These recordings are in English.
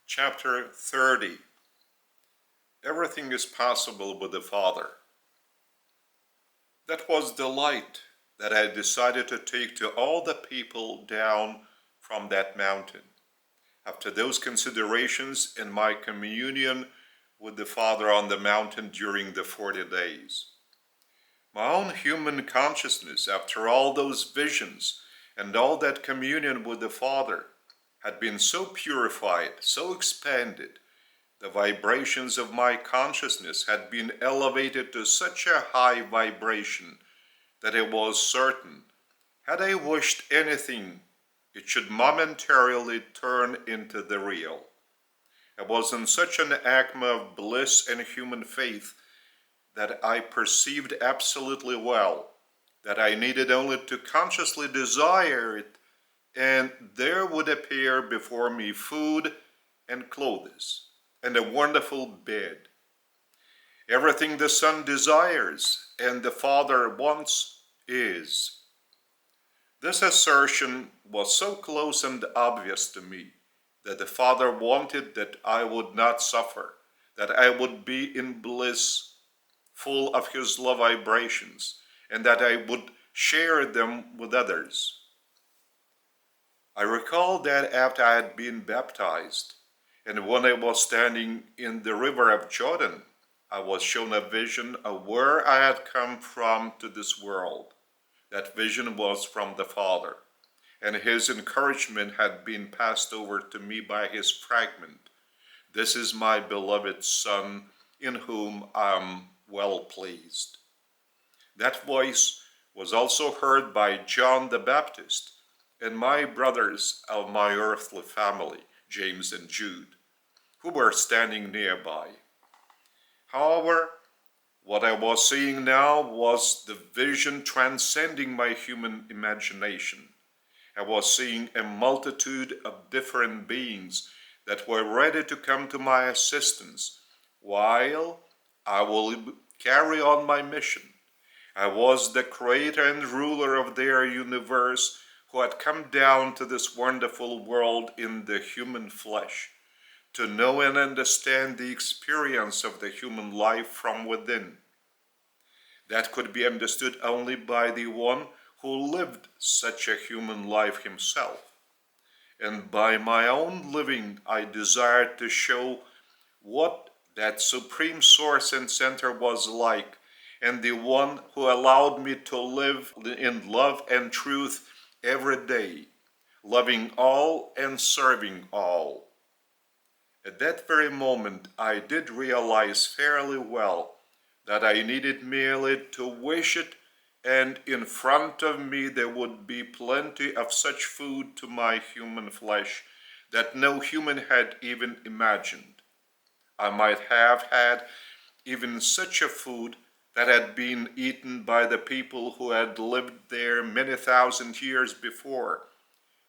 Chapter 30. Everything is possible with the Father. That was the light that I decided to take to all the people down from that mountain. After those considerations in my communion with the Father on the mountain during the 40 days. My own human consciousness, after all those visions and all that communion with the Father, had been so purified, so expanded, the vibrations of my consciousness had been elevated to such a high vibration that it was certain, had I wished anything, it should momentarily turn into the real. I was in such an acme of bliss and human faith that I perceived absolutely well that I needed only to consciously desire it, and there would appear before me food and clothes and a wonderful bed. Everything the Son desires and the Father wants is. This assertion was so close and obvious to me that the Father wanted that I would not suffer, that I would be in bliss, full of His love vibrations, and that I would share them with others. I recall that after I had been baptized, and when I was standing in the river of Jordan, I was shown a vision of where I had come from to this world. That vision was from the Father, and His encouragement had been passed over to me by His fragment. This is my beloved Son, in whom I am well pleased. That voice was also heard by John the Baptist and my brothers of my earthly family, James and Jude, who were standing nearby. However, what I was seeing now was the vision transcending my human imagination. I was seeing a multitude of different beings that were ready to come to my assistance while I will carry on my mission. I was the creator and ruler of their universe who had come down to this wonderful world in the human flesh to know and understand the experience of the human life from within. That could be understood only by the one who lived such a human life himself. And by my own living, I desired to show what that supreme source and center was like, and the one who allowed me to live in love and truth every day, loving all and serving all. At that very moment, I did realize fairly well that I needed merely to wish it, and in front of me there would be plenty of such food to my human flesh that no human had even imagined. I might have had even such a food that had been eaten by the people who had lived there many thousand years before,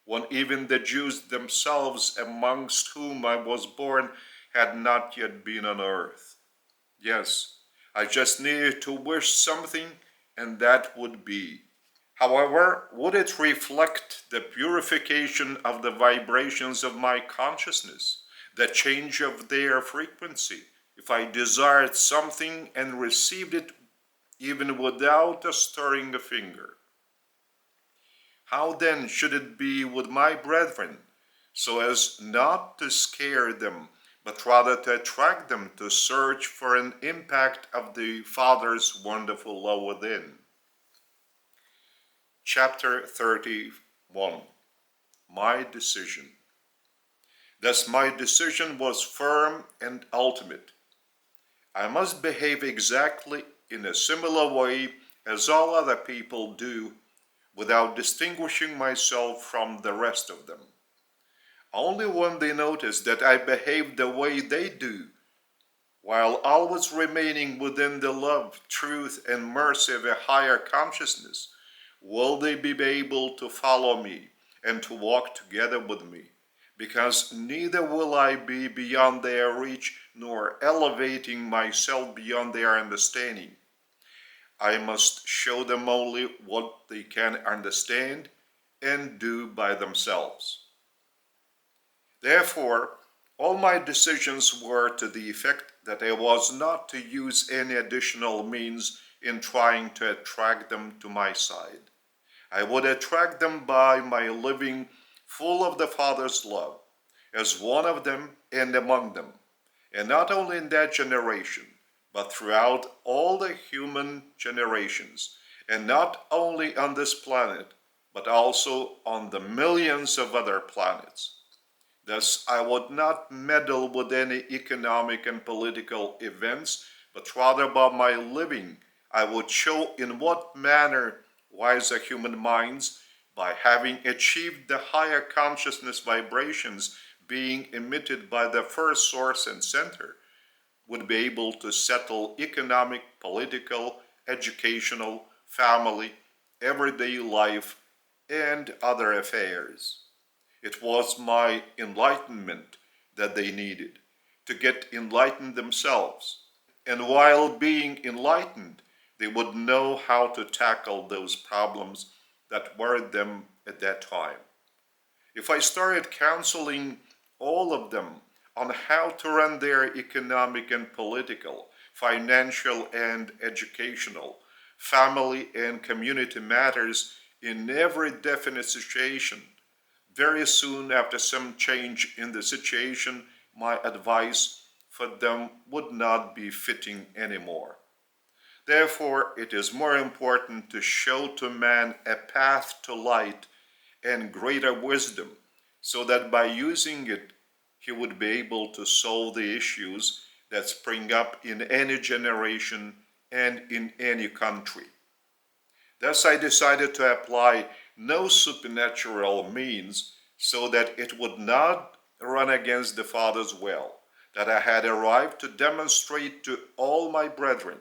when even the Jews themselves, amongst whom I was born, had not yet been on earth. Yes, I just needed to wish something, and that would be. However, would it reflect the purification of the vibrations of my consciousness, the change of their frequency, if I desired something and received it even without a stirring a finger? How then should it be with my brethren, so as not to scare them, but rather to attract them to search for an impact of the Father's wonderful love within? Chapter 31. My decision. Thus my decision was firm and ultimate. I must behave exactly in a similar way as all other people do, without distinguishing myself from the rest of them. Only when they notice that I behave the way they do, while always remaining within the love, truth, and mercy of a higher consciousness, will they be able to follow me and to walk together with me, because neither will I be beyond their reach nor elevating myself beyond their understanding. I must show them only what they can understand and do by themselves. Therefore, All my decisions were to the effect that I was not to use any additional means in trying to attract them to my side. I would attract them by my living full of the Father's love, as one of them and among them, and not only in that generation, but throughout all the human generations, and not only on this planet, but also on the millions of other planets. Thus, I would not meddle with any economic and political events, but rather by my living, I would show in what manner wiser human minds, by having achieved the higher consciousness vibrations being emitted by the first source and center, would be able to settle economic, political, educational, family, everyday life, and other affairs. It was my enlightenment that they needed to get enlightened themselves. And while being enlightened, they would know how to tackle those problems that worried them at that time. If I started counseling all of them on how to run their economic and political, financial and educational, family and community matters in every definite situation, very soon after some change in the situation, my advice for them would not be fitting anymore. Therefore, it is more important to show to man a path to light and greater wisdom, so that by using it, he would be able to solve the issues that spring up in any generation and in any country. Thus, I decided to apply no supernatural means so that it would not run against the Father's will, that I had arrived to demonstrate to all my brethren,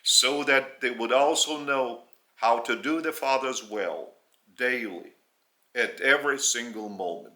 so that they would also know how to do the Father's will daily, at every single moment.